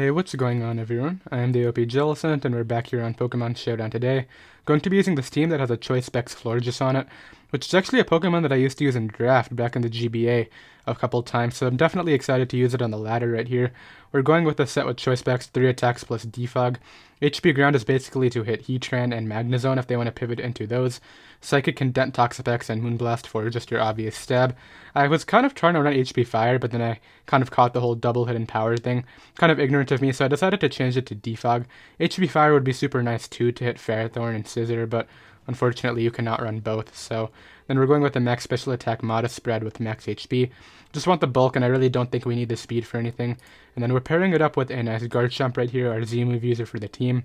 Hey, what's going on everyone? I am the OPJellicent and we're back here on Pokemon Showdown today. Going to be using this team that has a Choice Specs Florges on it, which is actually a Pokemon that I used to use in Draft back in the GBA a couple times, so I'm definitely excited to use it on the ladder right here. We're going with a set with Choice Specs, 3 attacks plus Defog. HP Ground is basically to hit Heatran and Magnezone if they want to pivot into those. Psychic can dent Toxapex and Moonblast for just your obvious stab. I was kind of trying to run HP Fire, but then I kind of caught the whole double hidden power thing. Kind of ignorant of me, so I decided to change it to Defog. HP Fire would be super nice too to hit Ferrothorn and Scizor, but unfortunately you cannot run both, so then we're going with the max special attack Modest spread with max HP. Just want the bulk, and I really don't think we need the speed for anything. And then we're pairing it up with a nice Garchomp right here, our Z-move user for the team.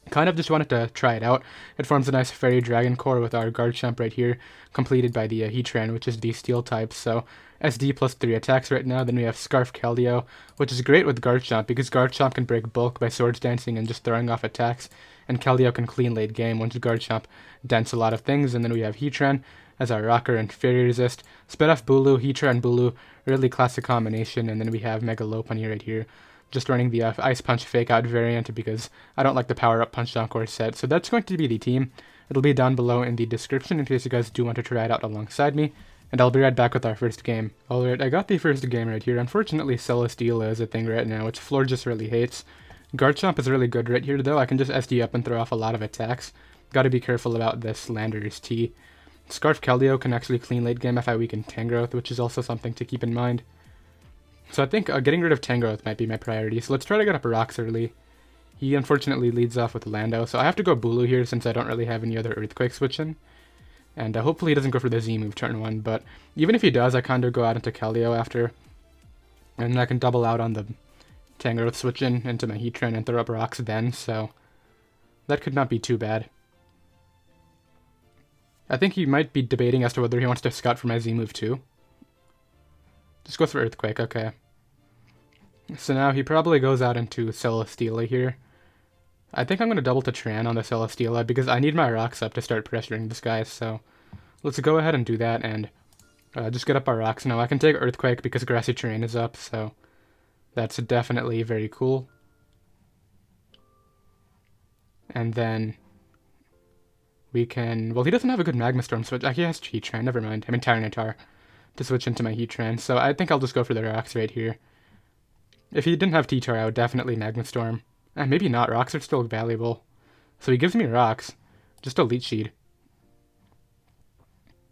Kind of just wanted to try it out. It forms a nice Fairy Dragon core with our Garchomp right here, completed by the Heatran, which is the Steel type, so SD plus 3 attacks right now. Then we have Scarf Keldeo, which is great with Garchomp, because Garchomp can break bulk by Swords Dancing and just throwing off attacks, and Keldeo can clean late game once Garchomp dents a lot of things. And then we have Heatran as our rocker and Fairy Resist. Sped off Bulu, Heatran, Bulu, really classic combination, and then we have Mega Lopunny right here. Just running the Ice Punch Fake Out variant because I don't like the Power Up Punch Down Core set. So that's going to be the team. It'll be down below in the description in case you guys do want to try it out alongside me. And I'll be right back with our first game. Alright, I got the first game right here. Unfortunately, Celesteela is a thing right now, which Florges really hates. Garchomp is really good right here though. I can just SD up and throw off a lot of attacks. Gotta be careful about this Landorus T. Scarf Keldeo can actually clean late game if I weaken Tangrowth, which is also something to keep in mind. So I think getting rid of Tangrowth might be my priority, so let's try to get up Rocks early. He unfortunately leads off with Lando, so I have to go Bulu here since I don't really have any other Earthquake switching. And hopefully he doesn't go for the Z move turn 1, but even if he does, I kind of go out into Keldeo after. And I can double out on the Tangrowth switching into my Heatran and throw up Rocks then, so that could not be too bad. I think he might be debating as to whether he wants to scout for my Z move too. Just goes for Earthquake, okay. So now he probably goes out into Celesteela here. I think I'm going to double to Tran on the Celesteela because I need my rocks up to start pressuring this guy, so let's go ahead and do that and just get up our rocks. Now I can take Earthquake because Grassy Terrain is up, so that's definitely very cool. And then we can... Well, he doesn't have a good Magma Storm switch. He has Heatran, never mind. I mean Tyranitar to switch into my Heatran, so I think I'll just go for the rocks right here. If he didn't have T-Tar, I would definitely Magma Storm. Maybe not, rocks are still valuable. So he gives me rocks, just a Leech Seed.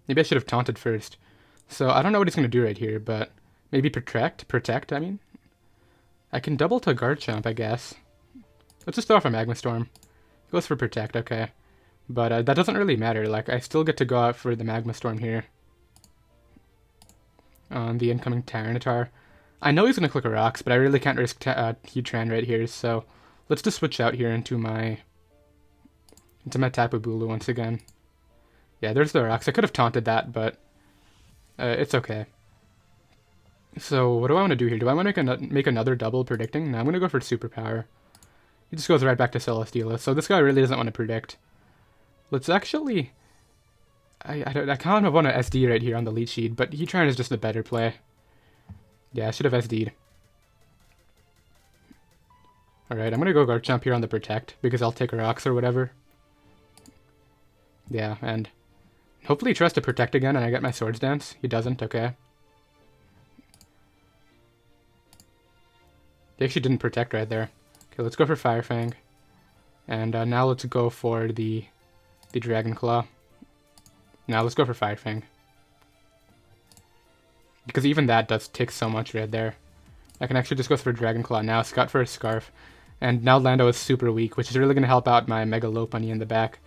Maybe I should have taunted first. So I don't know what he's going to do right here, but maybe protect, I mean. I can double to Garchomp, I guess. Let's just throw off a Magma Storm. He goes for protect, okay. But that doesn't really matter, like I still get to go out for the Magma Storm here. On the incoming Tyranitar. I know he's going to click a rocks, but I really can't risk Heatran right here, so let's just switch out here into my Tapu Bulu once again. Yeah, there's the rocks. I could have taunted that, but it's okay. So what do I want to do here? Do I want to make another double predicting? No, I'm going to go for Superpower. He just goes right back to Celesteela, so this guy really doesn't want to predict. Let's actually... I kind of want to SD right here on the Leech Seed, but Heatran is just the better play. Yeah, I should have SD'd. Alright, I'm going to go Garchomp here on the Protect, because I'll take rocks or whatever. Yeah, and hopefully he tries to Protect again and I get my Swords Dance. He doesn't, okay. He actually didn't Protect right there. Okay, let's go for Fire Fang. And now let's go for the Dragon Claw. Now let's go for Fire Fang. Because even that does take so much right there. I can actually just go for Dragon Claw now, scout for a Scarf. And now Lando is super weak, which is really going to help out my Mega Lopunny in the back.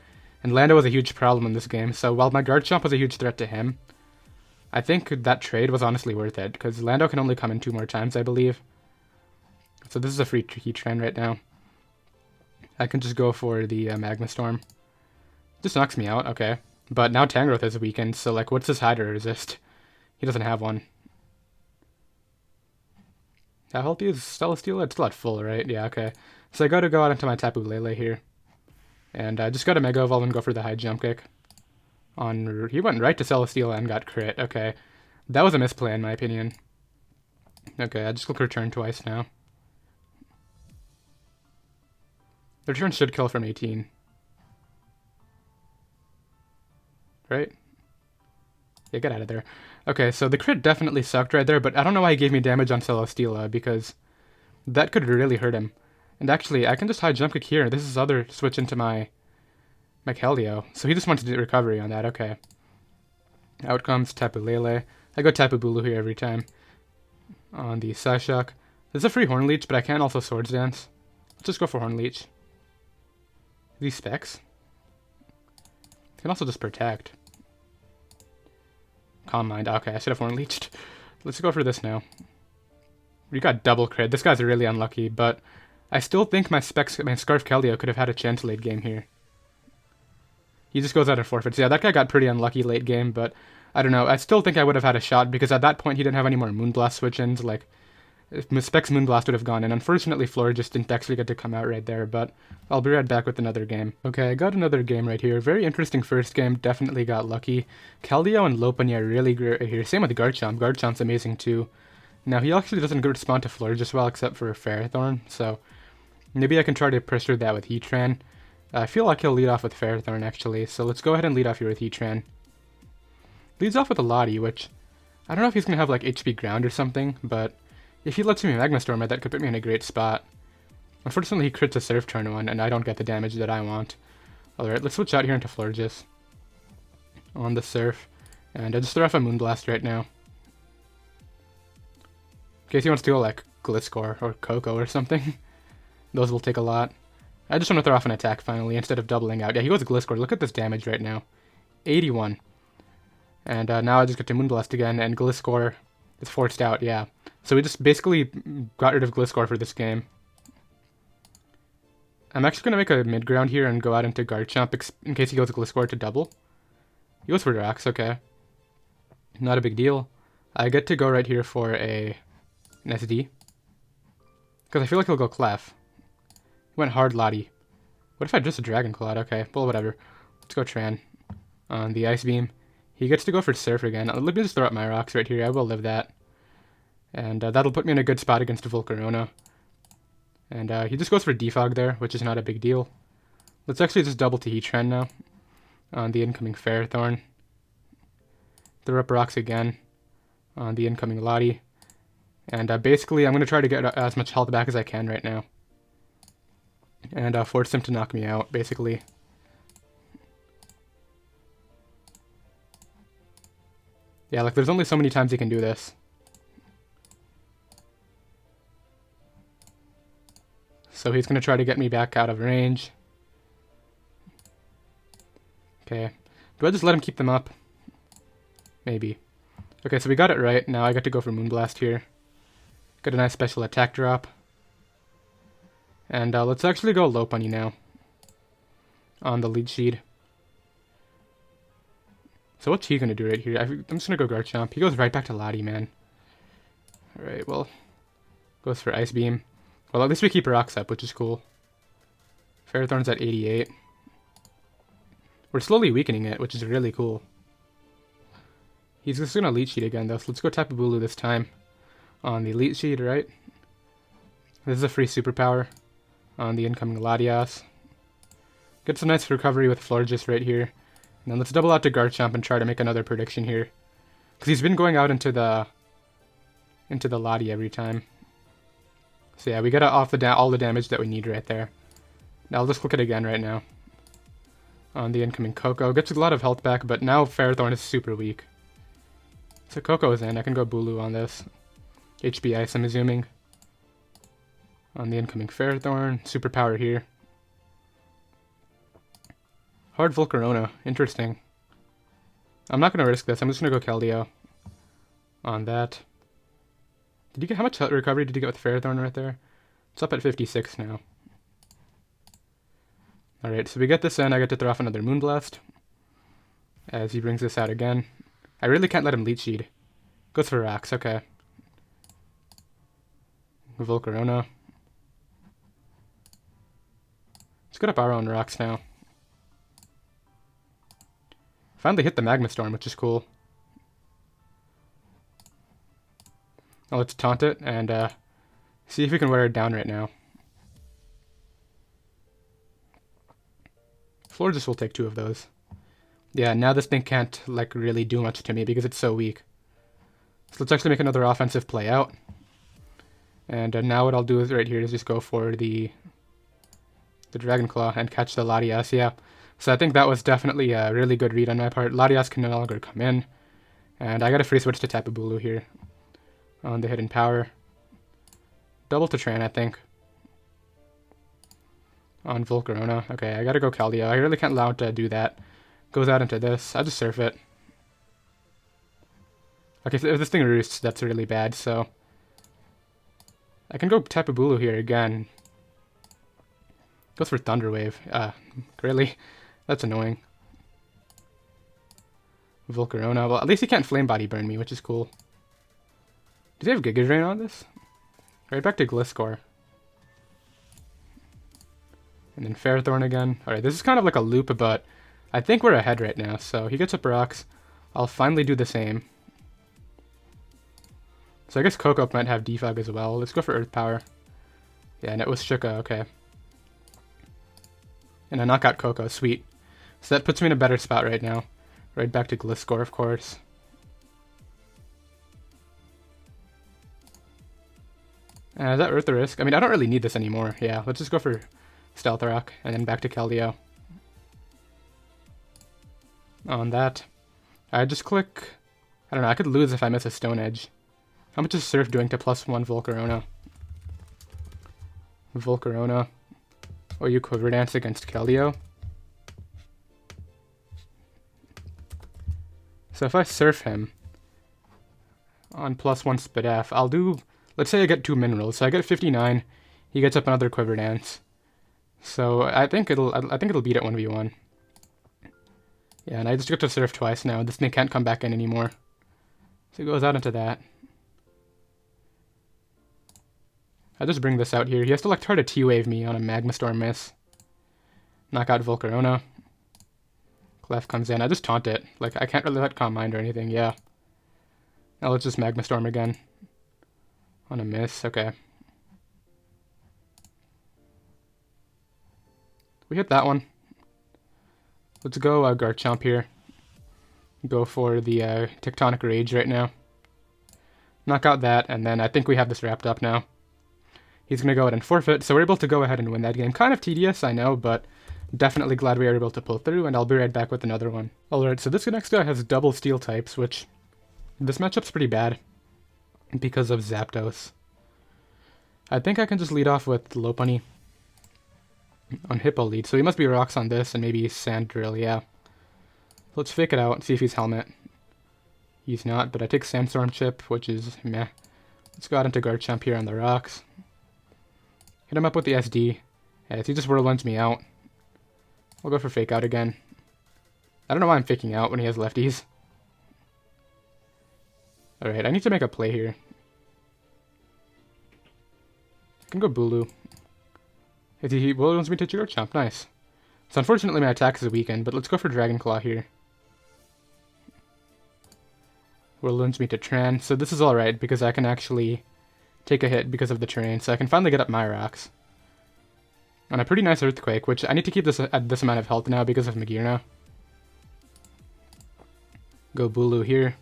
And Lando was a huge problem in this game, so while my Garchomp was a huge threat to him, I think that trade was honestly worth it, because Lando can only come in 2 more times, I believe. So this is a free Heatran right now. I can just go for the Magma Storm. Just knocks me out, okay. But now Tangrowth is weakened, so like, what's his Hydro Resist? He doesn't have one. How healthy is Celesteela? It's still at full, right? Yeah, okay. So I gotta go out into my Tapu Lele here. And I just gotta Mega Evolve and go for the high jump kick. He went right to Celesteela and got crit, okay. That was a misplay in my opinion. Okay, I just click return twice now. The return should kill from 18. Right? Yeah, get out of there. Okay, so the crit definitely sucked right there, but I don't know why he gave me damage on Celesteela, because that could really hurt him. And actually, I can just high jump kick here. This is other switch into my Keldeo. So he just wants to do recovery on that. Okay. Out comes Tapu Lele. I go Tapu Bulu here every time. On the Psyshock. There's a free Horn Leech, but I can also Swords Dance. Let's just go for Horn Leech. These specs. I can also just Protect. Calm Mind. Okay, I should have Horn Leeched. Let's go for this now. We got double crit. This guy's really unlucky, but I still think my Scarf Keldeo could have had a chance late game here. He just goes out and forfeits. Yeah, that guy got pretty unlucky late game, but I don't know. I still think I would have had a shot, because at that point he didn't have any more Moonblast switch-ins. Like, if Specs Moonblast would have gone in. Unfortunately, Florges just didn't actually get to come out right there, but I'll be right back with another game. Okay, I got another game right here. Very interesting first game. Definitely got lucky. Keldeo and Lopunny are really great here. Same with Garchomp. Garchomp's amazing too. Now, he actually doesn't respond to Florges well, except for Ferrothorn, so maybe I can try to pressure that with Heatran. I feel like he'll lead off with Ferrothorn, actually, so let's go ahead and lead off here with Heatran. Leads off with a Lottie, which I don't know if he's going to have, like, HP Ground or something, but if he lets me Magma Storm it, that could put me in a great spot. Unfortunately, he crits a Surf turn 1, and I don't get the damage that I want. Alright, let's switch out here into Florges. On the Surf, and I just throw off a Moonblast right now. In case he wants to go, like, Gliscor or Coco or something. Those will take a lot. I just want to throw off an attack finally instead of doubling out. Yeah, he goes Gliscor. Look at this damage right now. 81. And now I just get to Moonblast again, and Gliscor is forced out, yeah. So we just basically got rid of Gliscor for this game. I'm actually going to make a mid-ground here and go out into Garchomp in case he goes Gliscor to double. He goes for Rocks, okay. Not a big deal. I get to go right here for an SD. Because I feel like he'll go Clef. He went hard Lottie. What if I just a Dragon Claw? Okay, well, whatever. Let's go Tran. On the Ice Beam. He gets to go for Surf again. Let me just throw up my rocks right here. I will live that. And that'll put me in a good spot against Volcarona. And he just goes for Defog there, which is not a big deal. Let's actually just double to Heatran now. On the incoming Ferrothorn. Throw up rocks again. On the incoming Lottie. And basically, I'm going to try to get as much health back as I can right now. And force him to knock me out, basically. Yeah, like, there's only so many times he can do this. So he's going to try to get me back out of range. Okay. Do I just let him keep them up? Maybe. Okay, so we got it right. Now I get to go for Moonblast here. Get a nice special attack drop. And let's actually go Lopunny now. On the lead sheet. So what's he going to do right here? I'm just going to go Garchomp. He goes right back to Lottie, man. Alright, well. Goes for Ice Beam. Well, at least we keep rocks up, which is cool. Ferrothorn's at 88. We're slowly weakening it, which is really cool. He's just going to Leech Sheet again, though, so let's go Tapu Bulu this time. On the Leech Sheet, right? This is a free superpower. On the incoming Latias. Gets a nice recovery with Florges right here. And then let's double out to Garchomp and try to make another prediction here. Because he's been going out into the Lottie every time. So yeah, we get off all the damage that we need right there. Now I'll just click it again right now. On the incoming Coco. Gets a lot of health back, but now Ferrothorn is super weak. So Coco is in. I can go Bulu on this. HP Ice, I'm assuming. On the incoming Ferrothorn. Superpower here. Hard Volcarona. Interesting. I'm not going to risk this. I'm just going to go Keldeo. On that. Did you get how much health recovery did you get with Ferrothorn right there? It's up at 56 now. Alright, so we get this in. I get to throw off another Moonblast. As he brings this out again. I really can't let him Leech Seed. Goes for Rocks, okay. Volcarona. Let's get up our own rocks now. Finally hit the Magma Storm, which is cool. Now let's taunt it and see if we can wear it down right now. Florges will take 2 of those. Yeah, now this thing can't, like, really do much to me because it's so weak. So let's actually make another offensive play out. And now what I'll do is right here is just go for the Dragon Claw and catch the Latias, yeah. So I think that was definitely a really good read on my part. Latias can no longer come in. And I got a free switch to Tapu Bulu here on the Hidden Power. Double to Tran, I think. On Volcarona. Okay, I gotta go Keldeo. I really can't allow it to do that. Goes out into this. I'll just surf it. Okay, so if this thing roosts, that's really bad, so I can go Tapu Bulu here again. Goes for Thunder Wave. Really? That's annoying. Volcarona. Well, at least he can't Flame Body Burn me, which is cool. Do they have Giga Drain on this? Right back to Gliscor. And then Ferrothorn again. Alright, this is kind of like a loop, but I think we're ahead right now. So he gets up rocks. I'll finally do the same. So I guess Coco might have Defog as well. Let's go for Earth Power. Yeah, and it was Shuka, okay. And I knock out Coco, sweet. So that puts me in a better spot right now. Right back to Gliscor, of course. Is that Earth a risk? I mean, I don't really need this anymore. Yeah, let's just go for Stealth Rock, and then back to Keldeo. On that. I just click... I don't know, I could lose if I miss a Stone Edge. How much is Surf doing to +1 Volcarona? Volcarona. OU Quiver Dance against Keldeo. So if I Surf him on +1 Spadaf, I'll do... Let's say I get 2 minerals, so I get 59. He gets up another Quiver Dance. So I think it'll beat it 1v1. Yeah, and I just get to Surf twice now. This thing can't come back in anymore. So it goes out into that. I just bring this out here. He has to like try to T-Wave me on a Magma Storm miss. Knock out Volcarona. Clef comes in. I just taunt it. Like, I can't really let Calm Mind or anything. Yeah. Now let's just Magma Storm again. On a miss. Okay. We hit that one. Let's go Garchomp here. Go for the Tectonic Rage right now. Knock out that, and then I think we have this wrapped up now. He's going to go ahead and forfeit, so we're able to go ahead and win that game. Kind of tedious, I know, but definitely glad we were able to pull through, and I'll be right back with another one. Alright, so this next guy has double Steel types, which this matchup's pretty bad because of Zapdos. I think I can just lead off with Lopunny on Hippo lead, so he must be Rocks on this and maybe Sand Drill, yeah. Let's fake it out and see if he's Helmet. He's not, but I take Sandstorm Chip, which is meh. Let's go out into Garchomp here on the rocks. Hit him up with the SD. As he just whirlwinds me out. We'll go for Fake Out again. I don't know why I'm faking out when he has lefties. Alright, I need to make a play here. I can go Bulu. He whirlwinds me to Garchomp, nice. So unfortunately my attack is weakened, but let's go for Dragon Claw here. Whirlwinds me to Tran, so this is alright because I can actually take a hit because of the terrain, so I can finally get up my rocks. On a pretty nice Earthquake, which I need to keep this at this amount of health now because of Magearna. Go Bulu here.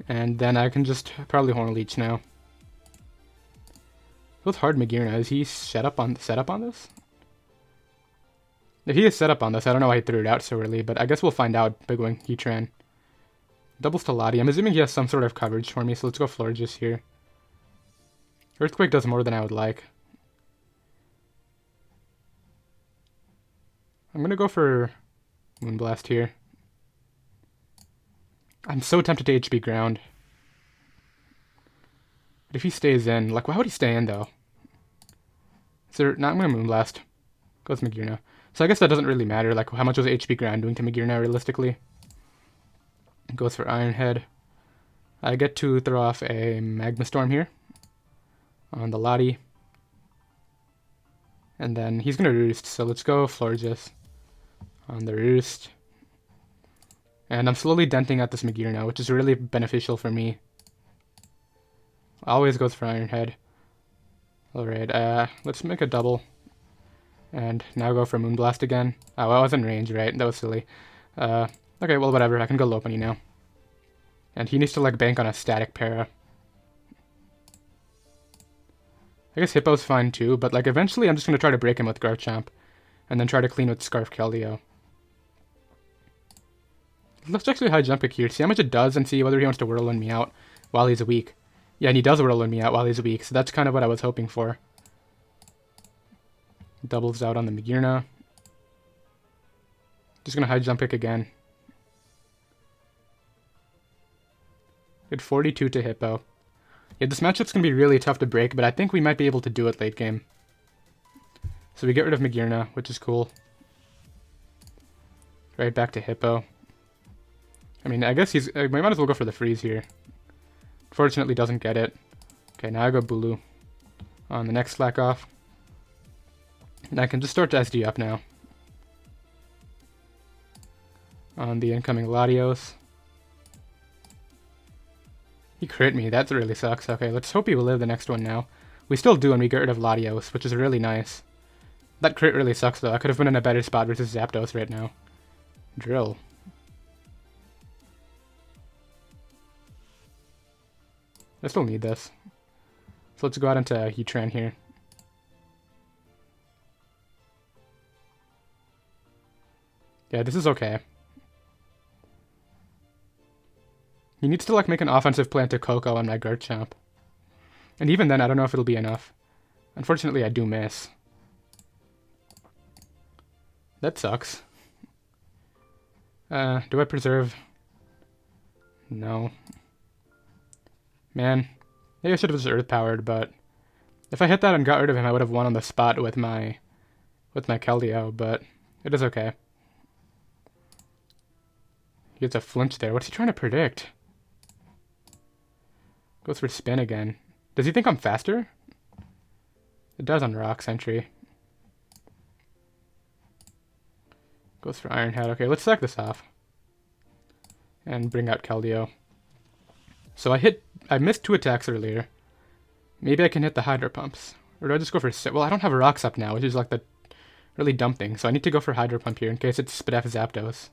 And then I can just probably Horn Leech now. With hard Magearna, is he set up on this? If he is set up on this, I don't know why he threw it out so early, but I guess we'll find out by going Heatran. Doubles to Lottie. I'm assuming he has some sort of coverage for me, so let's go Florges here. Earthquake does more than I would like. I'm gonna go for Moonblast here. I'm so tempted to HP Ground. But if he stays in, like, why would he stay in, though? So, no, I'm gonna Moonblast. Goes Magearna. So I guess that doesn't really matter, like, how much was HP Ground doing to Magearna, realistically? Goes for Iron Head. I get to throw off a Magma Storm here. On the Lottie. And then he's gonna Roost, so let's go Florges. On the Roost. And I'm slowly denting out this Magearna, which is really beneficial for me. Always goes for Iron Head. Alright, let's make a double. And now go for Moonblast again. Oh, I was in range, right? That was silly. Okay, well, whatever. I can go Lopunny now. And he needs to, like, bank on a static para. I guess Hippo's fine, too, but, like, eventually I'm just going to try to break him with Garchomp. And then try to clean with Scarf Keldeo. Let's actually high jump it here, see how much it does, and see whether he wants to Whirlwind me out while he's weak. Yeah, and he does Whirlwind me out while he's weak, so that's kind of what I was hoping for. Doubles out on the Magearna. Just gonna high jump pick again. Good 42 to Hippo. Yeah, this matchup's gonna be really tough to break, but I think we might be able to do it late game. So we get rid of Magearna, which is cool. Right back to Hippo. I mean, I guess we might as well go for the freeze here. Fortunately, doesn't get it. Okay, now I go Bulu on the next slack off. And I can just start to SD up now. On the incoming Latios. He crit me, that really sucks. Okay, let's hope he will live the next one now. We still do, and we get rid of Latios, which is really nice. That crit really sucks though, I could have been in a better spot versus Zapdos right now. Drill. I still need this. So let's go out into Heatran here. Yeah, this is okay. He needs to, like, make an offensive play into Koko on my Garchomp. And even then, I don't know if it'll be enough. Unfortunately, I do miss. That sucks. Do I preserve? No. Man, maybe I should have just Earth Powered, but if I hit that and got rid of him, I would have won on the spot with my Keldeo, but it is okay. He gets a flinch there. What's he trying to predict? Goes for spin again. Does he think I'm faster? It does on Rock Sentry. Goes for Iron Head. Okay, let's sack this off. And bring out Keldeo. So I missed 2 attacks earlier. Maybe I can hit the Hydro Pumps. Or do I just go for... Well, I don't have a Rocks up now, which is like the really dumb thing. So I need to go for Hydro Pump here in case it's Spidef Zapdos.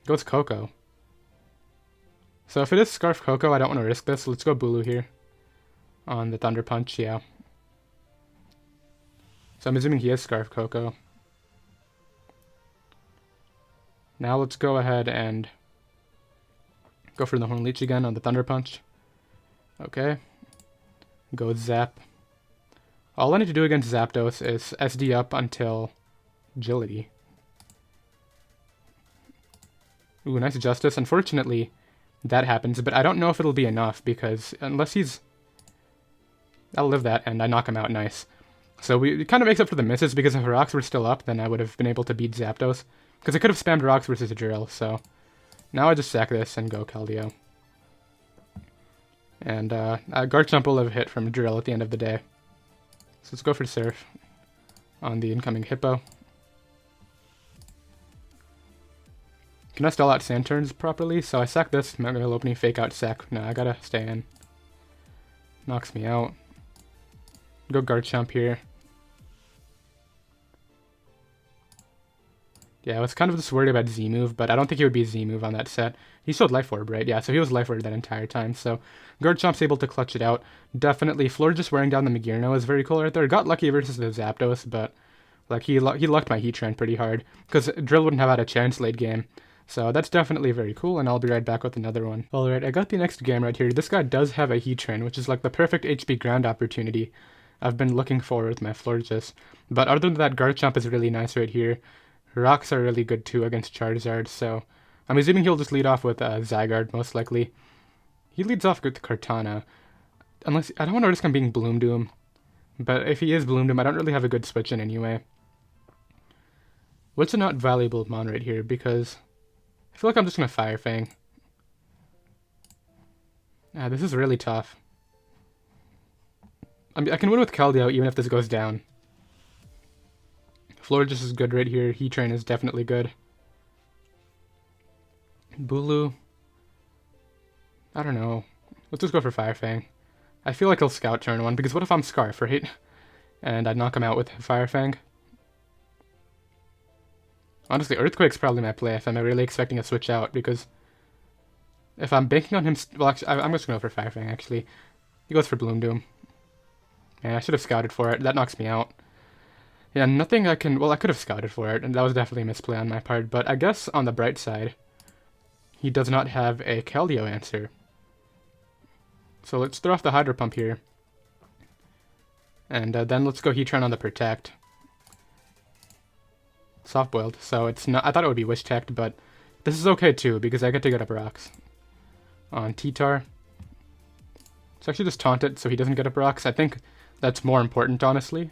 Goes Koko. So if it is Scarf Koko, I don't want to risk this. So let's go Bulu here. On the Thunder Punch, yeah. So I'm assuming he is Scarf Koko. Now let's go ahead and go for the Horn Leech again on the Thunder Punch. Okay. Go Zap. All I need to do against Zapdos is SD up until Agility. Ooh, nice Justice. Unfortunately, that happens, but I don't know if it'll be enough because unless he's... I'll live that and I knock him out nice. So it kind of makes up for the misses because if Rocks were still up, then I would have been able to beat Zapdos. Because I could have spammed Rocks versus a Drill, so... Now I just sack this and go Keldeo. And Garchomp will have hit from Drill at the end of the day. So let's go for Surf on the incoming Hippo. Can I stall out Sand turns properly? So I sack this, I'm not going to opening fake out sack. No, I gotta stay in. Knocks me out. Go Garchomp here. Yeah, I was kind of just worried about Z-move, but I don't think he would be Z-move on that set. He showed Life Orb, right? Yeah, so he was Life Orb that entire time. So Garchomp's able to clutch it out. Definitely, Florges wearing down the Magearna is very cool right there. Got lucky versus the Zapdos, but like he lucked my Heatran pretty hard because Drill wouldn't have had a chance late game. So that's definitely very cool, and I'll be right back with another one. Alright, I got the next game right here. This guy does have a Heatran, which is like the perfect HP ground opportunity I've been looking for with my Florges. But other than that, Garchomp is really nice right here. Rocks are really good too against Charizard, so I'm assuming he'll just lead off with Zygarde, most likely. He leads off with Kartana. Unless, I don't want to risk him being Bloom Doom. But if he is Bloom Doom, I don't really have a good switch in anyway. What's a not valuable Mon right here, because I feel like I'm just going to Fire Fang. This is really tough. I can win with Keldeo even if this goes down. Florges is good right here. Heatran is definitely good. Bulu. I don't know. Let's just go for Fire Fang. I feel like he'll Scout turn 1, because what if I'm Scarf, right? And I'd knock him out with Fire Fang. Honestly, Earthquake's probably my play if I'm really expecting a switch out, because if I'm banking on him... Well, actually, I'm just going to go for Fire Fang, actually. He goes for Bloom Doom. Man, I should have scouted for it. That knocks me out. Yeah, nothing I can... Well, I could have scouted for it, and that was definitely a misplay on my part, but I guess on the bright side, he does not have a Keldeo answer. So let's throw off the Hydro Pump here. And then let's go Heatran on the Protect. Soft boiled, so it's not. I thought it would be Wish Teched, but this is okay too because I get to get up rocks on T-Tar. Let's actually just taunt it so he doesn't get up rocks. I think that's more important, honestly.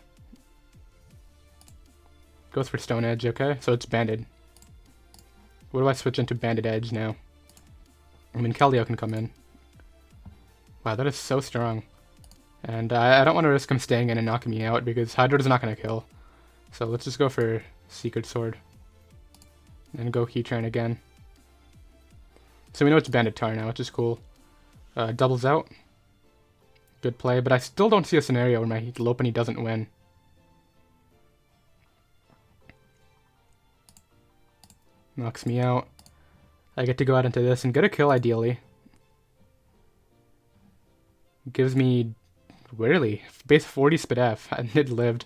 Goes for Stone Edge, okay, so it's Banded. What do I switch into Banded Edge now? I mean, Keldeo can come in. Wow, that is so strong. And I don't want to risk him staying in and knocking me out because Hydro is not going to kill. So let's just go for Secret Sword. And go Heatran again. So we know it's Bandit Tar now, which is cool. Doubles out. Good play, but I still don't see a scenario where my Lopunny doesn't win. Knocks me out. I get to go out into this and get a kill, ideally. Gives me... Really? Base 40 Spit F, and it lived.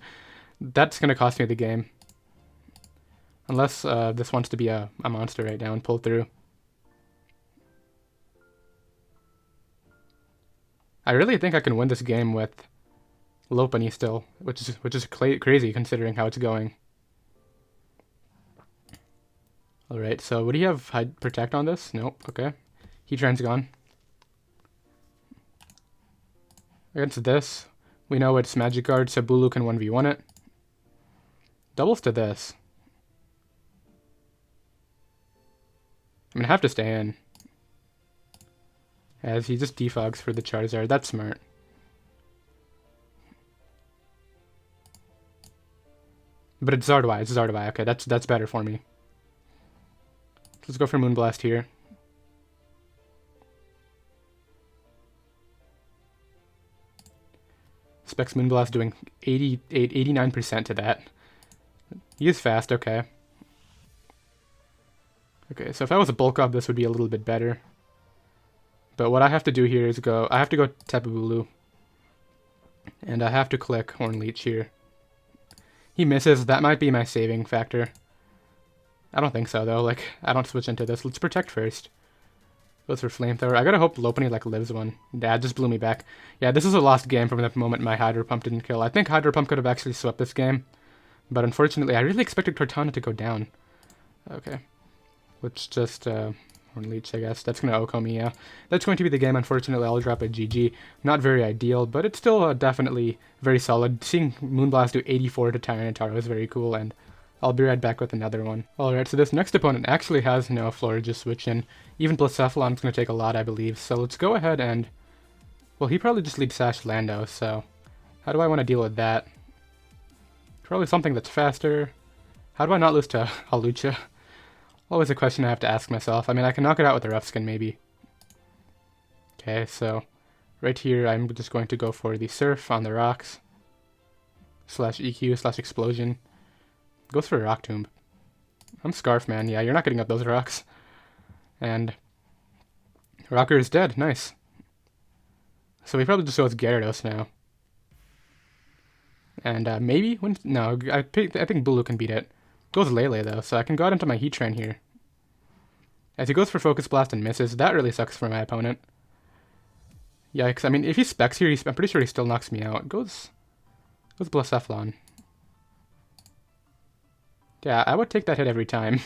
That's going to cost me the game. Unless this wants to be a monster right now and pull through. I really think I can win this game with Lopunny still, which is crazy considering how it's going. Alright, so would he have Hide Protect on this? Nope, okay. Heatran's gone. Against this, we know it's Magic Guard, so Bulu can 1v1 it. Doubles to this. I'm gonna have to stay in. As he just defogs for the Charizard. That's smart. But it's Zardawai. It's Zardawai. Okay, that's better for me. Let's go for Moonblast here. Specs Moonblast doing 89% to that. He is fast, okay. Okay, so if I was a bulk up, this would be a little bit better. But what I have to do here is I have to go Tapu Bulu. And I have to click Horn Leech here. He misses. That might be my saving factor. I don't think so, though. Like, I don't switch into this. Let's Protect first. Goes for Flamethrower. I gotta hope Lopunny, like, lives one. Dad just blew me back. Yeah, this is a lost game from the moment my Hydro Pump didn't kill. I think Hydro Pump could have actually swept this game. But unfortunately, I really expected Cortana to go down. Okay. Let's just, Horn Leech, I guess. That's gonna OHKO me, yeah. That's going to be the game. Unfortunately, I'll drop a GG. Not very ideal, but it's still definitely very solid. Seeing Moonblast do 84 to Tyranitar was very cool, and I'll be right back with another one. Alright, so this next opponent actually has no Florges switch in. Even Blacephalon's going to take a lot, I believe. So let's go ahead and... Well, he probably just leads Sash Lando, so... How do I want to deal with that? Probably something that's faster. How do I not lose to Hawlucha? Always a question I have to ask myself. I mean, I can knock it out with a Rough Skin, maybe. Okay, so... Right here, I'm just going to go for the Surf on the rocks. /EQ/Explosion. Goes for a Rock Tomb. I'm Scarf, man. Yeah, you're not getting up those rocks. And Rocker is dead. Nice. So he probably just goes Gyarados now. And maybe? No, I think Bulu can beat it. Goes Lele, though, so I can go out into my Heatran here. As he goes for Focus Blast and misses, that really sucks for my opponent. Yikes. I mean, if he Specs here, I'm pretty sure he still knocks me out. Goes Blacephalon. Yeah, I would take that hit every time.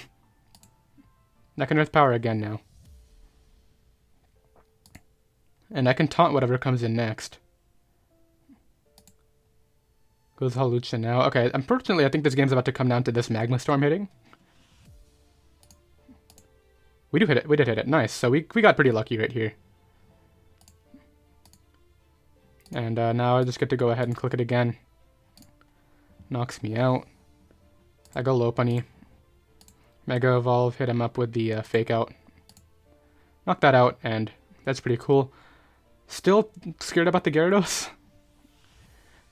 I can Earth Power again now. And I can taunt whatever comes in next. Goes Hawlucha now. Okay, unfortunately I think this game's about to come down to this Magma Storm hitting. We do hit it. We did hit it. Nice. So we got pretty lucky right here. And now I just get to go ahead and click it again. Knocks me out. I go Lopunny. Mega Evolve, hit him up with the Fake Out. Knock that out, and that's pretty cool. Still scared about the Gyarados?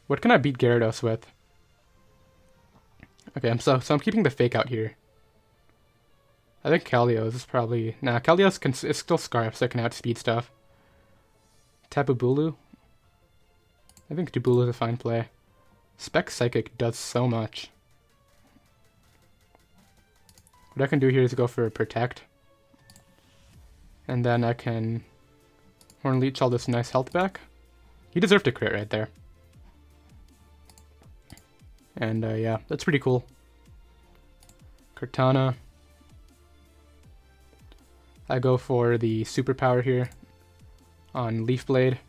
What can I beat Gyarados with? Okay, so I'm keeping the fake out here. I think Keldeo is probably... Nah, Keldeo is still Scarf, so I can outspeed stuff. Tapu Bulu? I think Bulu is a fine play. Specs Psychic does so much. What I can do here is go for Protect. And then I can Horn Leech all this nice health back. He deserved a crit right there. And yeah, that's pretty cool. Cortana. I go for the superpower here on Leaf Blade.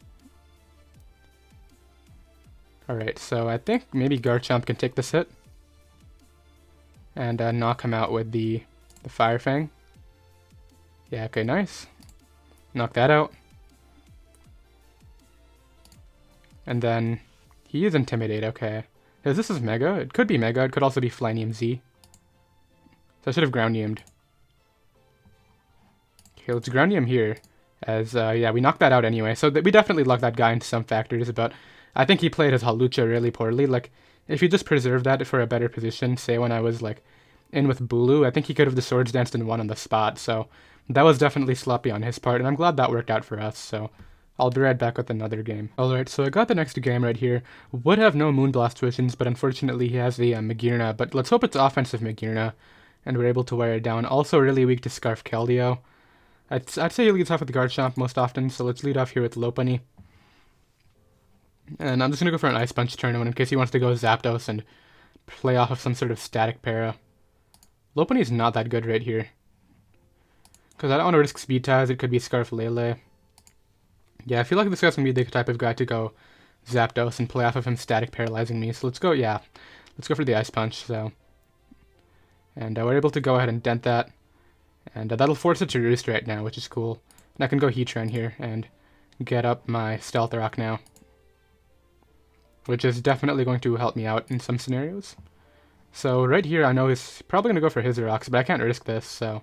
Alright, so I think maybe Garchomp can take this hit. And knock him out with the Fire Fang. Yeah, okay, nice. Knock that out. And then he is Intimidate, okay. Because this is Mega. It could be Mega. It could also be Flynium Z. So I should have Groundiumed. Okay, let's Groundium here. As, yeah, we knocked that out anyway. So we definitely lucked that guy into some factors, but I think he played his Hawlucha really poorly. Like, if you just preserve that for a better position, say when I was, like, in with Bulu, I think he could have the Swords Danced and won on the spot. So that was definitely sloppy on his part, and I'm glad that worked out for us, so... I'll be right back with another game. Alright, so I got the next game right here. Would have no Moonblast visions, but unfortunately he has the Magearna. But let's hope it's offensive Magearna, and we're able to wear it down. Also really weak to Scarf Keldeo. I'd say he leads off with Garchomp most often, so let's lead off here with Lopunny. And I'm just going to go for an Ice Punch tournament in case he wants to go Zapdos and play off of some sort of static para. Lopunny is not that good right here. Because I don't want to risk Speed Ties, it could be Scarf Lele. Yeah, I feel like this guy's going to be the type of guy to go Zapdos and play off of him static paralyzing me. So let's go, yeah. Let's go for the Ice Punch, so. And we're able to go ahead and dent that. And that'll force it to roost right now, which is cool. And I can go Heatran here and get up my Stealth Rock now. Which is definitely going to help me out in some scenarios. So right here, I know he's probably going to go for his rocks, but I can't risk this, so.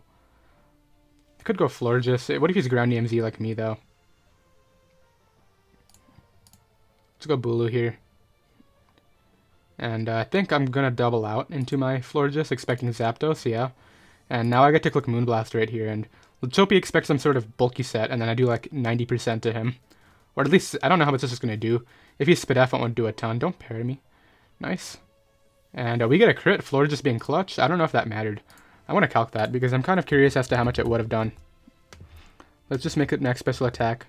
I could go Florges. What if he's Groundium Z like me, though? Let's go Bulu here. And I think I'm going to double out into my Florges, expecting Zapdos, yeah. And now I get to click Moonblast right here, and let's hope he expects some sort of bulky set, and then I do like 90% to him. Or at least, I don't know how much this is going to do. If he's Spidef, it won't do a ton. Don't parry me. Nice. And we get a crit, Florges being clutch. I don't know if that mattered. I want to calc that, because I'm kind of curious as to how much it would have done. Let's just make it next special attack.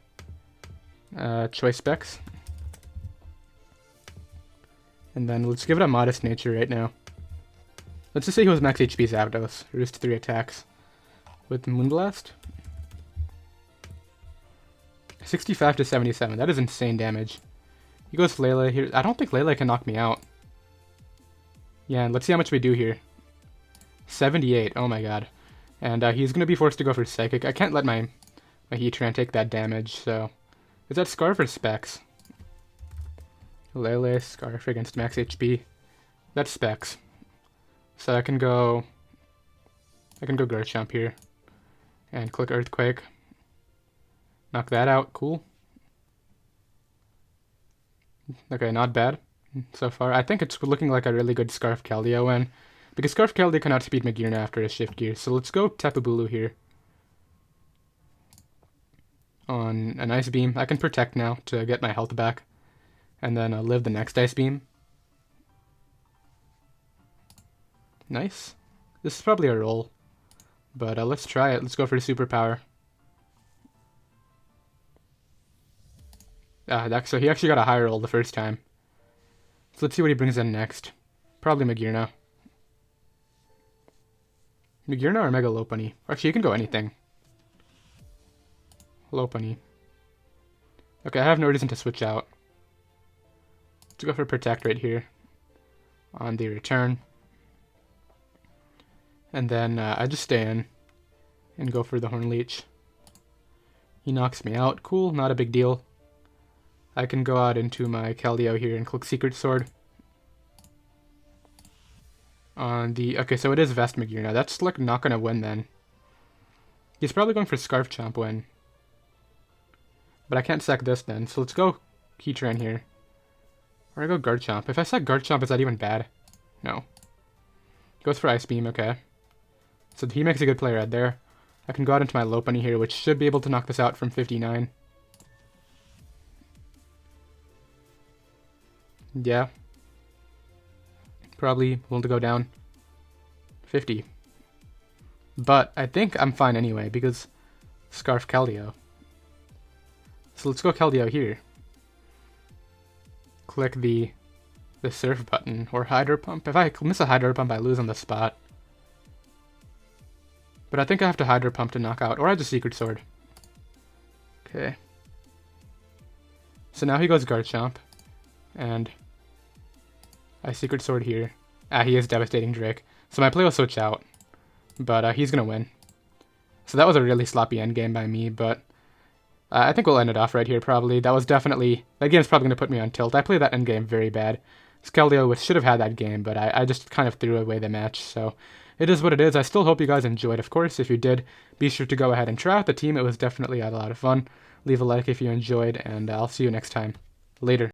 Choice Specs. And then let's give it a modest nature right now. Let's just say he was max HP Zapdos. Roost 3 attacks. With Moonblast. 65 to 77. That is insane damage. He goes Lele here. I don't think Lele can knock me out. Yeah, let's see how much we do here. 78. Oh my god. And he's going to be forced to go for Psychic. I can't let my Heatran take that damage, so... Is that Scarf or Specs? Lele, Scarf against max HP. That's Specs. So I can go Garchomp here. And click Earthquake. Knock that out. Cool. Okay, not bad so far. I think it's looking like a really good Scarf Keldeo win. Because Scarf Keldeo can outspeed Magearna after a Shift Gear. So let's go Tapu Bulu here. On an Ice Beam. I can Protect now to get my health back. And then live the next Ice Beam. Nice. This is probably a roll. But let's try it. Let's go for the Superpower. So he actually got a high roll the first time. So let's see what he brings in next. Probably Magearna. Magearna or Mega Lopunny? Actually, you can go anything. Lopunny. Okay, I have no reason to switch out. Let's go for Protect right here. On the return. And then I just stay in. And go for the Horn Leech. He knocks me out. Cool, not a big deal. I can go out into my Keldeo here and click Secret Sword. On the... Okay, so it is Vest Magearna. That's like not gonna win then. He's probably going for Scarf Chomp win. But I can't sack this then, so let's go Heatran here. Or I go Garchomp. If I sack Garchomp, is that even bad? No. Goes for Ice Beam, okay. So he makes a good play right there. I can go out into my Lopunny here, which should be able to knock this out from 59. Yeah. Probably willing to go down 50. But I think I'm fine anyway, because Scarf Keldeo. So let's go Keldeo here. Click the Surf button, or Hydro Pump. If I miss a Hydro Pump, I lose on the spot. But I think I have to Hydro Pump to knock out, or I just Secret Sword. Okay. So now he goes Garchomp, and I Secret Sword here. He is Devastating Drake. So my play will switch out, but he's gonna win. So that was a really sloppy endgame by me, but I think we'll end it off right here probably. That game's probably gonna put me on tilt. I played that endgame very bad. Keldeo should have had that game, but I just kind of threw away the match, so it is what it is. I still hope you guys enjoyed, of course. If you did, be sure to go ahead and try out the team. It was definitely a lot of fun. Leave a like if you enjoyed, and I'll see you next time. Later.